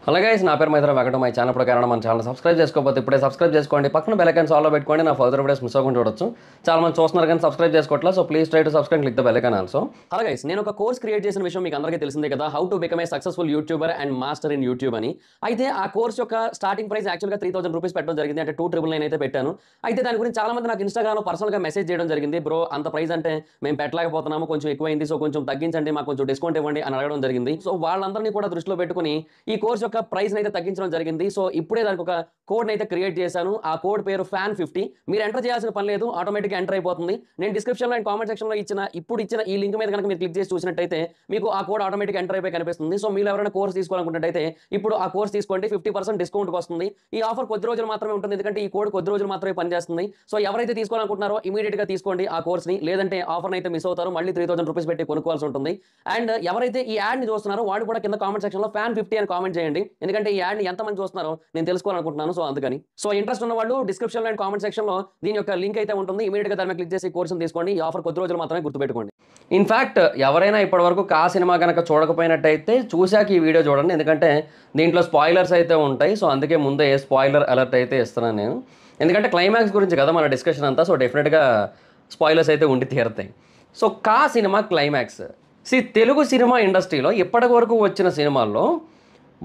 Hello guys, నా పేరు Maitra Venkata. My channel ప్రకారం మన ఛానల్ సబ్స్క్రైబ్ చేసుకోకపోతే ఇప్పుడే సబ్స్క్రైబ్ చేసుకోండి. పక్కన బెల్ ఐకాన్ ఆల్లో పెట్టుకోండి. నా ఫర్దర్ వీడియోస్ మిస్ అవ్వకుండా చూడొచ్చు. చాలా మంది చూస్తున్నారు కానీ సబ్స్క్రైబ్ చేసుకోవట్లేదు. So please try to subscribe, click the bell icon also. Hello guys, నేను ఒక కోర్స్ క్రియేట్ చేసిన విషయం మీకు అందరికీ తెలిసిందే కదా, how to become a successful YouTuber and master in YouTube అని. అయితే ఆ కోర్స్ యొక్క స్టార్టింగ్ ప్రైస్ యాక్చువల్గా 3000 రూపీస్ పెట్టడం జరిగింది. అంటే 2999 అయితే పెట్టాను. అయితే దాని గురించి చాలా మంది నాకు ఇన్స్టాగ్రామ్లో పర్సనల్గా మెసేజ్ చేయడం జరిగింది. బ్రో, అంత ప్రైస్ అంటే మేము పెట్టలేకపోతున్నాము, కొంచెం ఎక్కువైంది, సో కొంచెం తగ్గించండి, మాకు కొంచెం డిస్కౌంట్ ఇవ్వండి అని అడగడం జరిగింది. సో వాళ్ళందరినీ కూడా దృష్టిలో పెట్టుకుని ఈ కోర్స్ యొక్క ప్రైస్ అయితే తగ్గించడం జరిగింది. సో ఇప్పుడే దానికి ఒక కోడ్ అయితే క్రియేట్ చేశాను. ఆ కోడ్ పేరు FAN50. మీరు ఎంటర్ చేయాల్సిన పని లేదు, ఆటోమేటిక్గా ఎంటర్ అయిపోతుంది. నేను డిస్క్రిప్షన్లో అండ్ కామెంట్ సెక్షన్లో ఇచ్చిన ఈ లింక్ మీద కనుక మీరు క్లిక్ చేసి చూసినట్టయితే మీకు ఆ కోడ్ ఆటోమేటిక్ ఎంటర్ అయిపోయి కనిపిస్తుంది. సో మీరు ఎవరైనా కోర్స్ తీసుకోవాలనుకున్నట్టయితే ఇప్పుడు ఆ కోర్స్ తీసుకోండి, 50% డిస్కౌంట్కి వస్తుంది. ఈ ఆఫర్ కొద్ది రోజులు మాత్రమే ఉంటుంది, ఎందుకంటే ఈ కోడ్ కొద్ది రోజులు మాత్రమే పనిచేస్తుంది. సో ఎవరైతే తీసుకోవాలనుకుంటున్నారో ఇమీడియట్గా తీసుకోండి ఆ కోర్స్ని, లేదంటే ఆఫర్ని అయితే మిస్ అవుతారు, మళ్ళీ 3000 రూపీస్ పెట్టి కొనుక్కోవాల్సి ఉంటుంది. అండ్ ఎవరైతే ఈ యాడ్ని చూస్తున్నారో వాడు కూడా కింద కామెంట్ సెక్షన్లో FAN50 అని కామెంట్ చేయండి, ఎందుకంటే ఈ యాడ్ని ఎంతమంది చూస్తున్నారో నేను తెలుసుకోవాలనుకుంటున్నాను. సో అందుకని ఇంట్రెస్ట్ ఉన్న వాళ్ళు డిస్క్రిప్షన్లో అండ్ కామెంట్ సెక్షన్లో దీని యొక్క లింక్ అయితే ఉంటుంది. ఇమీడియట్గా దాని మీద క్లిక్ చేసి కోర్సును తీసుకోండి. ఈ ఆఫర్ కొద్ది రోజులు మాత్రమే, గుర్తుపెట్టుకోండి. ఇన్ఫాక్ట్ ఎవరైనా ఇప్పటివరకు కా సినిమా కనుక చూడకపోయినట్టయితే చూశాక ఈ వీడియో చూడండి, ఎందుకంటే దీంట్లో స్పాయిలర్స్ అయితే ఉంటాయి. సో అందుకే ముందే స్పాయిలర్ అలర్ట్ అయితే ఇస్తున్నాను నేను, ఎందుకంటే క్లైమాక్స్ గురించి కదా మన డిస్కషన్ అంతా. సో డెఫినెట్గా స్పాయిలర్స్ అయితే ఉండి తీరుతాయి. సో కా సినిమా క్లైమాక్స్, తెలుగు సినిమా ఇండస్ట్రీలో ఇప్పటి వరకు వచ్చిన సినిమాల్లో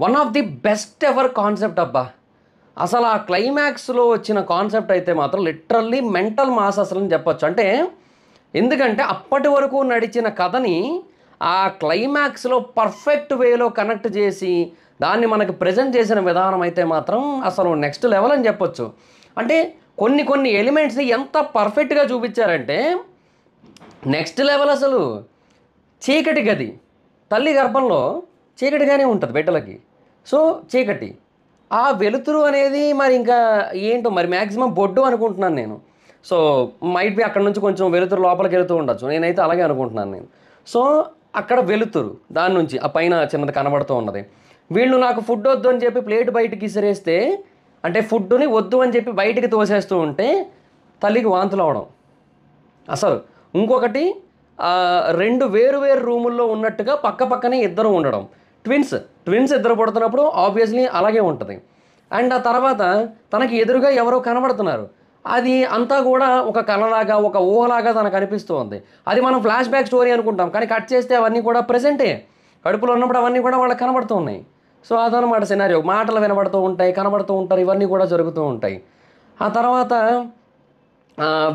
one of the best ever concept అబ్బా. అసలు ఆ క్లైమాక్స్లో వచ్చిన కాన్సెప్ట్ అయితే మాత్రం లిటరల్లీ మెంటల్ మాస్ అసలు అని చెప్పొచ్చు. అంటే ఎందుకంటే అప్పటి వరకు నడిచిన కథని ఆ క్లైమాక్స్లో పర్ఫెక్ట్ వేలో కనెక్ట్ చేసి దాన్ని మనకి ప్రజెంట్ చేసిన విధానం అయితే మాత్రం అసలు నెక్స్ట్ లెవెల్ అని చెప్పొచ్చు. అంటే కొన్ని ఎలిమెంట్స్ని ఎంత పర్ఫెక్ట్గా చూపించారంటే నెక్స్ట్ లెవెల్. అసలు చీకటి గది, తల్లి గర్భంలో చీకటిగానే ఉంటుంది బిడ్డలకి. సో చీకటి, ఆ వెలుతురు అనేది మరి ఇంకా ఏంటో మరి మ్యాక్సిమం బొడ్డు అనుకుంటున్నాను నేను. సో మైట్ బి అక్కడ నుంచి కొంచెం వెలుతురు లోపలికి వెళుతూ ఉండొచ్చు, నేనైతే అలాగే అనుకుంటున్నాను నేను. సో అక్కడ వెలుతురు, దాని నుంచి ఆ పైన చిన్నది కనబడుతూ ఉన్నది. వీళ్ళు నాకు ఫుడ్ వద్దు అని చెప్పి ప్లేట్ బయటికి విసిరేస్తే, అంటే ఫుడ్ని వద్దు అని చెప్పి బయటికి తోసేస్తూ ఉంటే తల్లికి వాంతులు అవడం. అసలు ఇంకొకటి, రెండు వేరు రూముల్లో ఉన్నట్టుగా పక్కనే ఇద్దరు ఉండడం. ట్విన్స్ ఇద్దరు పడుతున్నప్పుడు ఆబ్వియస్లీ అలాగే ఉంటుంది. అండ్ ఆ తర్వాత తనకి ఎదురుగా ఎవరో కనబడుతున్నారు, అది అంతా కూడా ఒక కళలాగా, ఒక ఊహలాగా తనకు అనిపిస్తూ ఉంది. అది మనం ఫ్లాష్ బ్యాక్ స్టోరీ అనుకుంటాం, కానీ కట్ చేస్తే అవన్నీ కూడా ప్రెజెంటే. కడుపులో ఉన్నప్పుడు అవన్నీ కూడా వాళ్ళకి కనబడుతూ ఉన్నాయి. సో అదనమాట సినారియో. మాటలు వినబడుతూ ఉంటాయి, కనబడుతూ ఉంటారు, ఇవన్నీ కూడా జరుగుతూ ఉంటాయి. ఆ తర్వాత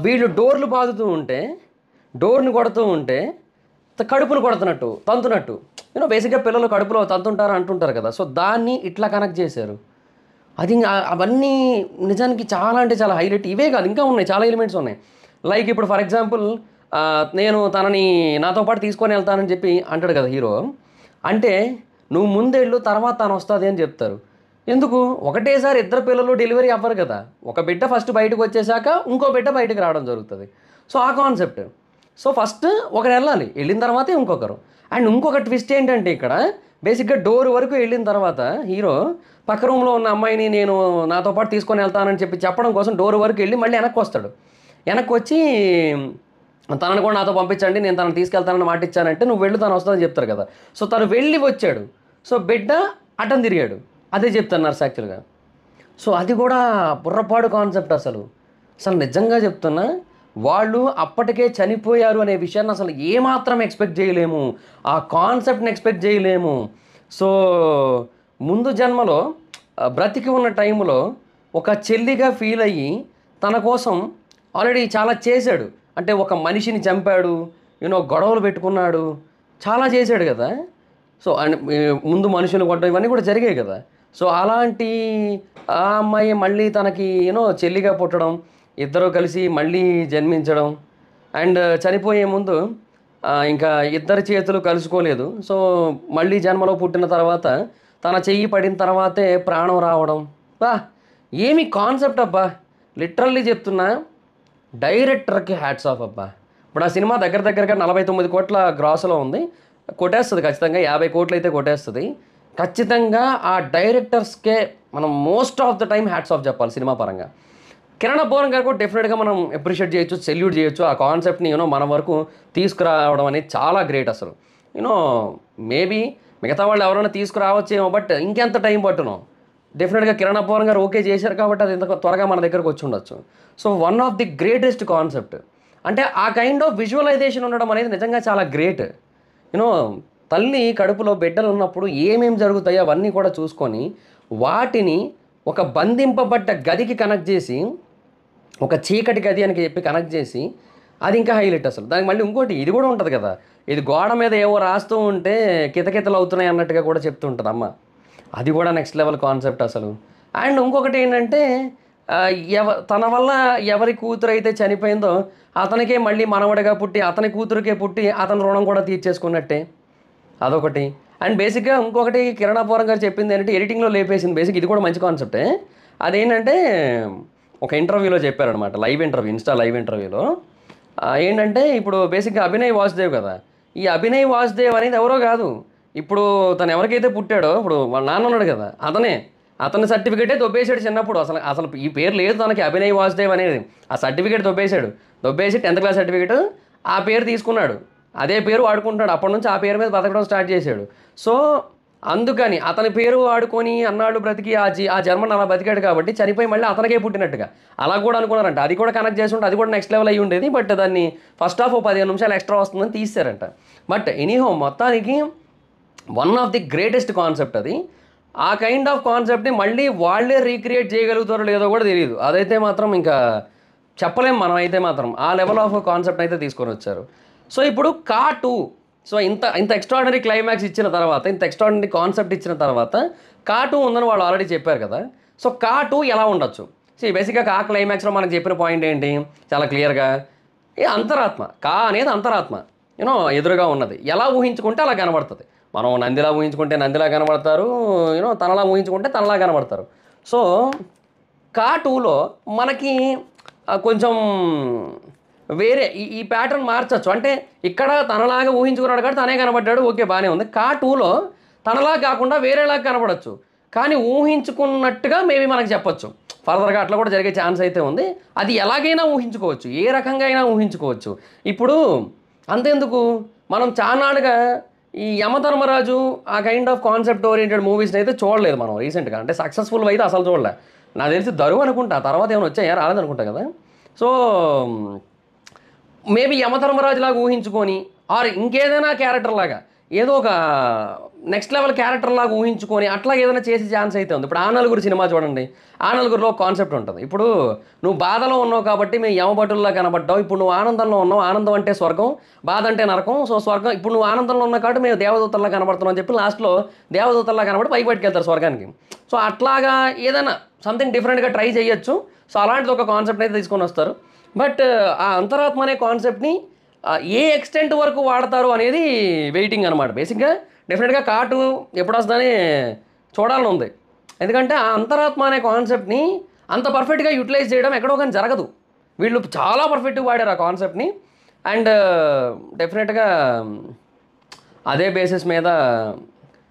వీళ్ళు డోర్లు బాదుతూ ఉంటే, డోర్ని కొడుతూ ఉంటే కడుపును కొడుతున్నట్టు, తంతునట్టు. బేసిక్గా పిల్లలు కడుపులో తంతుంటారు అంటుంటారు కదా. సో దాన్ని ఇట్లా కనెక్ట్ చేశారు. అది అవన్నీ నిజానికి చాలా అంటే చాలా హైలైట్. ఇవే కాదు, ఇంకా ఉన్నాయి, చాలా ఎలిమెంట్స్ ఉన్నాయి. లైక్ ఇప్పుడు ఫర్ ఎగ్జాంపుల్ నేను తనని నాతో పాటు తీసుకొని వెళ్తానని చెప్పి అంటాడు కదా హీరో. అంటే నువ్వు ముందెళ్ళు, తర్వాత తను వస్తుంది అని చెప్తారు. ఎందుకు? ఒకటేసారి ఇద్దరు పిల్లలు డెలివరీ అవ్వరు కదా. ఒక బిడ్డ ఫస్ట్ బయటకు వచ్చేసాక ఇంకో బిడ్డ బయటకు రావడం జరుగుతుంది. సో ఆ కాన్సెప్ట్. సో ఫస్ట్ ఒకరు వెళ్ళాలి, వెళ్ళిన తర్వాతే ఇంకొకరు. అండ్ ఇంకొక ట్విస్ట్ ఏంటంటే ఇక్కడ బేసిక్గా డోర్ వరకు వెళ్ళిన తర్వాత హీరో పక్క రూమ్లో ఉన్న అమ్మాయిని నేను నాతో పాటు తీసుకొని వెళ్తానని చెప్పి చెప్పడం కోసం డోర్ వరకు వెళ్ళి మళ్ళీ వెనక్కి వస్తాడు. వెనక్కి వచ్చి తనను కూడా నాతో పంపించండి, నేను తనను తీసుకెళ్తానని మాట ఇచ్చానంటే నువ్వు వెళ్ళు, తను వస్తుందని చెప్తారు కదా. సో తను వెళ్ళి వచ్చాడు, సో బిడ్డ అటం తిరిగాడు, అదే చెప్తున్నారు యాక్చువల్గా. సో అది కూడా బుర్రపాడు కాన్సెప్ట్. అసలు నిజంగా చెప్తున్నా, వాళ్ళు అప్పటికే చనిపోయారు అనే విషయాన్ని అసలు ఏమాత్రం ఎక్స్పెక్ట్ చేయలేము, ఆ కాన్సెప్ట్ని ఎక్స్పెక్ట్ చేయలేము. సో ముందు జన్మలో బ్రతికి ఉన్న టైంలో ఒక చెల్లిగా ఫీల్ అయ్యి తన కోసం ఆల్రెడీ చాలా చేశాడు. అంటే ఒక మనిషిని చంపాడు, గొడవలు పెట్టుకున్నాడు, చాలా చేశాడు కదా. సో అండ్ ముందు మనుషులు కొట్టడం ఇవన్నీ కూడా జరిగాయి కదా. సో అలాంటి ఆ అమ్మాయి మళ్ళీ తనకి చెల్లిగా పుట్టడం, ఇద్దరు కలిసి మళ్ళీ జన్మించడం. అండ్ చనిపోయే ముందు ఇంకా ఇద్దరి చేతులు కలుసుకోలేదు. సో మళ్ళీ జన్మలో పుట్టిన తర్వాత తన చెయ్యి పడిన తర్వాతే ప్రాణం రావడం. బా ఏమి కాన్సెప్ట్ అబ్బా. లిటరల్లీ చెప్తున్నా, డైరెక్టర్కి హ్యాట్స్ ఆఫ్ అబ్బా. ఇప్పుడు ఆ సినిమా దగ్గరగా 49 కోట్ల గ్రాస్లో ఉంది, కొట్టేస్తుంది ఖచ్చితంగా. 50 కోట్లు అయితే కొట్టేస్తుంది ఖచ్చితంగా. ఆ డైరెక్టర్స్కే మనం most of the time hats off చెప్పాలి సినిమా పరంగా. కిరణ్ అబ్బోరన్ గారు కూడా డెఫినెట్గా మనం అప్రిషియేట్ చేయొచ్చు, సెల్యూట్ చేయొచ్చు. ఆ కాన్సెప్ట్ని మన వరకు తీసుకురావడం అనేది చాలా గ్రేట్ అసలు. మేబీ మిగతా వాళ్ళు ఎవరైనా తీసుకురావచ్చేమో, బట్ ఇంకెంత టైం పట్టునో. డెఫినెట్గా కిరణ్ అబ్బవరం గారు ఓకే చేశారు కాబట్టి అది ఇంత త్వరగా మన దగ్గరకు వచ్చి ఉండొచ్చు. So one of the greatest concept అంటే ఆ కైండ్ ఆఫ్ విజువలైజేషన్ ఉండడం అనేది నిజంగా చాలా గ్రేట్. యూనో తల్లి కడుపులో బిడ్డలు ఉన్నప్పుడు ఏమేమి జరుగుతాయో అవన్నీ కూడా చూసుకొని వాటిని ఒక బంధింపబడ్డ గదికి కనెక్ట్ చేసి, ఒక చీకటి గది అని చెప్పి కనెక్ట్ చేసి, అది ఇంకా హైలైట్ అసలు. దానికి మళ్ళీ ఇంకోటి ఇది కూడా ఉంటుంది కదా, ఇది గోడ మీద ఏవో రాస్తూ ఉంటే కితకితలు అవుతున్నాయి అన్నట్టుగా కూడా చెప్తూ ఉంటుంది అమ్మ. అది కూడా నెక్స్ట్ లెవెల్ కాన్సెప్ట్ అసలు. అండ్ ఇంకొకటి ఏంటంటే తన వల్ల ఎవరి కూతురు అయితే చనిపోయిందో అతనికే మళ్ళీ మనవడిగా పుట్టి, అతని కూతురికే పుట్టి అతని రుణం కూడా తీర్చేసుకున్నట్టే, అదొకటి. అండ్ బేసిక్గా ఇంకొకటి కిరణ్ అబ్బవరం గారు చెప్పింది ఏంటంటే ఎడిటింగ్లో లేపేసింది. బేసిక్ ఇది కూడా మంచి కాన్సెప్టే. అదేంటంటే ఒక ఇంటర్వ్యూలో చెప్పారనమాట, లైవ్ ఇంటర్వ్యూ, ఇన్స్టా లైవ్ ఇంటర్వ్యూలో. ఏంటంటే ఇప్పుడు బేసిక్గా అభినయ్ వాసుదేవ్ కదా, ఈ అభినయ్ వాసుదేవ్ అనేది ఎవరో కాదు, ఇప్పుడు తను ఎవరికైతే పుట్టాడో ఇప్పుడు వాళ్ళ నాన్న ఉన్నాడు కదా, అతని సర్టిఫికేటే దొబ్బేశాడు చిన్నప్పుడు. అసలు అసలు ఈ పేరు లేదు తనకి, అభినయ్ వాసుదేవ్ అనేది. ఆ సర్టిఫికేట్ దొబ్బేసి 10th క్లాస్ సర్టిఫికేట్ ఆ పేరు తీసుకున్నాడు, అదే పేరు వాడుకుంటాడు. అప్పటి నుంచి ఆ పేరు మీద బతకడం స్టార్ట్ చేశాడు. సో అందుకని అతని పేరు వాడుకొని అన్నాడు బ్రతికి ఆ జన్మను అలా బతికాడు కాబట్టి చనిపోయి మళ్ళీ అతనికే పుట్టినట్టుగా అలా కూడా అనుకున్నారంట. అది కూడా కనెక్ట్ చేసి ఉంటే అది కూడా నెక్స్ట్ లెవెల్ అయ్యి ఉండేది. బట్ దాన్ని ఫస్ట్ హాఫ్ 15 నిమిషాలు ఎక్స్ట్రా వస్తుందని తీసారంట. బట్ ఎనీహో మొత్తానికి one of the greatest concept అది. ఆ కైండ్ ఆఫ్ కాన్సెప్ట్ని మళ్ళీ వాళ్ళే రీక్రియేట్ చేయగలుగుతారో లేదో కూడా తెలియదు. అదైతే మాత్రం ఇంకా చెప్పలేం మనం. అయితే మాత్రం ఆ లెవెల్ ఆఫ్ కాన్సెప్ట్ అయితే తీసుకొని వచ్చారు. సో ఇప్పుడు కా 2, సో ఇంత ఎక్స్ట్రాడినరీ క్లైమాక్స్ ఇచ్చిన తర్వాత, ఇంత ఎక్స్ట్రాడినరీ కాన్సెప్ట్ ఇచ్చిన తర్వాత కా 2 ఉందని వాళ్ళు ఆల్రెడీ చెప్పారు కదా. సో కా 2 ఎలా ఉండొచ్చు? సో బేసిక్గా కా క్లైమాక్స్లో మనకు చెప్పిన పాయింట్ ఏంటి చాలా క్లియర్గా, ఈ అంతరాత్మ, కా అనేది అంతరాత్మ ఎదురుగా ఉన్నది. ఎలా ఊహించుకుంటే అలా కనబడుతుంది. మనం నందిలా ఊహించుకుంటే నందిలా కనబడతారు, తనలా ఊహించుకుంటే తనలా కనబడతారు. సో కా 2లో మనకి కొంచెం వేరే ఈ ప్యాటర్న్ మార్చచ్చు. అంటే ఇక్కడ తనలాగా ఊహించుకున్నాడు కాబట్టి తనే కనబడ్డాడు, ఓకే బాగానే ఉంది. కా 2లో తనలా కాకుండా వేరేలాగా కనబడచ్చు, కానీ ఊహించుకున్నట్టుగా మేబీ మనకు చెప్పొచ్చు. ఫర్దర్గా అట్లా కూడా జరిగే ఛాన్స్ అయితే ఉంది. అది ఎలాగైనా ఊహించుకోవచ్చు, ఏ రకంగా అయినా ఊహించుకోవచ్చు. ఇప్పుడు అంతెందుకు, మనం చానాడుగా ఈ యమధర్మరాజు ఆ కైండ్ ఆఫ్ కాన్సెప్ట్ ఓరియంటెడ్ మూవీస్ని అయితే చూడలేదు మనం రీసెంట్గా. అంటే సక్సెస్ఫుల్ అయితే అసలు చూడలే. నాకు తెలిసి దరువు అనుకుంటా, తర్వాత ఏమైనా వచ్చాయా రాలేదనుకుంటా కదా. సో మేబీ యమధర్మరాజు లాగా ఊహించుకొని ఆర్ ఇంకేదైనా క్యారెక్టర్ లాగా ఏదో ఒక నెక్స్ట్ లెవెల్ క్యారెక్టర్ లాగా ఊహించుకొని అట్లా ఏదైనా చేసే ఛాన్స్ అయితే ఉంది. ఇప్పుడు ఆ నలుగురు సినిమా చూడండి, ఆ నలుగురిలో కాన్సెప్ట్ ఉంటుంది. ఇప్పుడు నువ్వు బాధలో ఉన్నావు కాబట్టి మేము యమభటుల్లా కనబడ్డావు, ఇప్పుడు నువ్వు ఆనందంలో ఉన్నావు, ఆనందం అంటే స్వర్గం, బాధ అంటే నరకం. సో స్వర్గం, ఇప్పుడు నువ్వు ఆనందంలో ఉన్నావు కాబట్టి మేము దేవదూతల్లా కనబడుతున్నావు అని చెప్పి లాస్ట్లో దేవదూతల్లా కనబడి పైకి పట్టుకెళ్తారు స్వర్గానికి. సో అట్లాగా ఏదైనా సంథింగ్ డిఫరెంట్గా ట్రై చేయొచ్చు. సో అలాంటిది ఒక కాన్సెప్ట్ అయితే తీసుకొని వస్తారు. బట్ ఆ అంతరాత్మ అనే కాన్సెప్ట్ని ఏ ఎక్స్టెంట్ వరకు వాడతారు అనేది వెయిటింగ్ అనమాట. బేసిక్గా డెఫినెట్గా కా 2 ఎప్పుడు వస్తుందని చూడాలని ఉంది. ఎందుకంటే ఆ అంతరాత్మ అనే కాన్సెప్ట్ని అంత పర్ఫెక్ట్గా యూటిలైజ్ చేయడం ఎక్కడో కానీ జరగదు. వీళ్ళు చాలా పర్ఫెక్ట్గా వాడారు ఆ కాన్సెప్ట్ని. అండ్ డెఫినెట్గా అదే బేసిస్ మీద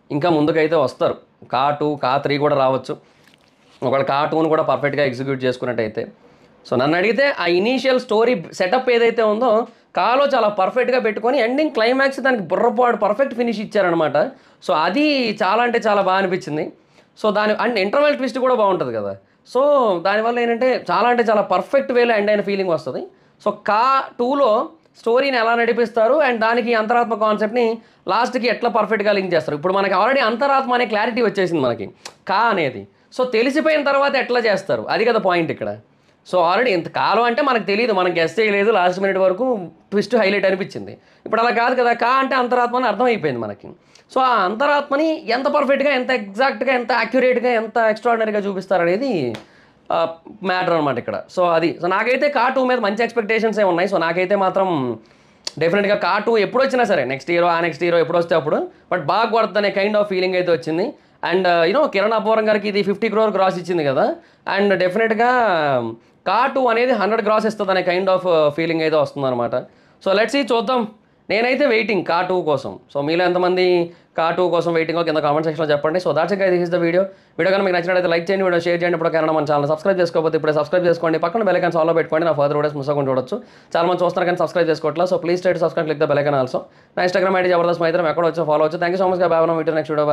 ఇంకా ముందుకైతే వస్తారు. కా 2, కా 3 కూడా రావచ్చు. ఒకవేళ కా 2ని కూడా పర్ఫెక్ట్గా ఎగ్జిక్యూట్ చేసుకున్నట్టయితే. సో నన్ను అడిగితే ఆ ఇనీషియల్ స్టోరీ సెటప్ ఏదైతే ఉందో కాలో చాలా పర్ఫెక్ట్గా పెట్టుకొని ఎండింగ్ క్లైమాక్స్ దానికి బుర్రపాడు పర్ఫెక్ట్ ఫినిష్ ఇచ్చారనమాట. సో అది చాలా అంటే చాలా బాగా అనిపించింది. సో దాని అండ్ ఇంటర్వెల్ ట్విస్ట్ కూడా బాగుంటుంది కదా. సో దానివల్ల ఏంటంటే చాలా అంటే చాలా పర్ఫెక్ట్ వేలో ఎండ్ అయిన ఫీలింగ్ వస్తుంది. సో కా 2లో స్టోరీని ఎలా నడిపిస్తారు అండ్ దానికి అంతరాత్మ కాన్సెప్ట్ని లాస్ట్కి ఎట్లా పర్ఫెక్ట్గా లింక్ చేస్తారు. ఇప్పుడు మనకి ఆల్రెడీ అంతరాత్మ అనే క్లారిటీ వచ్చేసింది మనకి కా అనేది. సో తెలిసిపోయిన తర్వాత ఎట్లా చేస్తారు అది కదా పాయింట్ ఇక్కడ. సో ఆల్రెడీ ఇంత కాలం అంటే మనకు తెలియదు, మనం గెస్ చేయలేదు, లాస్ట్ మినిట్ వరకు ట్విస్ట్ హైలైట్ అనిపించింది. ఇప్పుడు అలా కాదు కదా, కా అంటే అంతరాత్మ అని అర్థమైపోయింది మనకి. సో ఆ అంతరాత్మని ఎంత పర్ఫెక్ట్గా, ఎంత ఎగ్జాక్ట్గా, ఎంత యాక్యురేట్గా, ఎంత ఎక్స్ట్రాడినరీగా చూపిస్తారనేది మ్యాటర్ అనమాట ఇక్కడ. సో అది. సో నాకైతే కా 2 మీద మంచి ఎక్స్పెక్టేషన్స్ ఉన్నాయి. సో నాకైతే మాత్రం డెఫినెట్గా కా 2 ఎప్పుడు వచ్చినా సరే, నెక్స్ట్ ఇయర్ ఆ నెక్స్ట్ ఇయర్ ఎప్పుడు వస్తే అప్పుడు, బట్ బాగా కొడుతుంది అనే కైండ్ ఆఫ్ ఫీలింగ్ అయితే వచ్చింది. అండ్ కిరణ్ అబ్బవరం గారికి ఇది 50 crore గ్రాస్ ఇచ్చింది కదా. అండ్ డెఫినెట్గా కా 2 అనేది 100 గ్రాస్ ఇస్తుంది అనే కైండ్ ఆఫ్ ఫీలింగ్ అయితే వస్తుంది అనమాట. సో లెట్స్ సీ, చూద్దాం. నేనైతే వెయిటింగ్ కా 2 కోసం. సో మీలో ఎంతమంది కా2 కోసం వెయిటింగ్ కింద కామెంట్ సెక్షన్లో చెప్పండి. So that's it, this is the video కానీ మీకు నచ్చినట్లయితే లైక్ చేయండి, వీడియో షేర్ చేయండి. ఇప్పుడు కారణం మన ఛానల్ సబ్స్క్రైబ్ చేసుకోకపోతే ఇప్పుడే సబ్స్క్రైబ్ చేసుకోండి, పక్కన బెల్ ఐకాన్ ఆల్లో పెట్టుకోండి. నా ఫర్దర్ వీడియోస్ మిస్ అవ్వకుండా చూడొచ్చు. చాలా మంది చూస్తున్నారు కానీ సబ్స్క్రైబ్ చేసుకోవట్లేదు. So please try to subscribe, click the bell icon also. నా ఇన్స్టాగ్రామ్ ఐడి జబర్దస్త్ మైత్రం, ఎక్కడ వచ్చో ఫాలో అవచ్చు. Thank you so much. Bye, next video. Bye.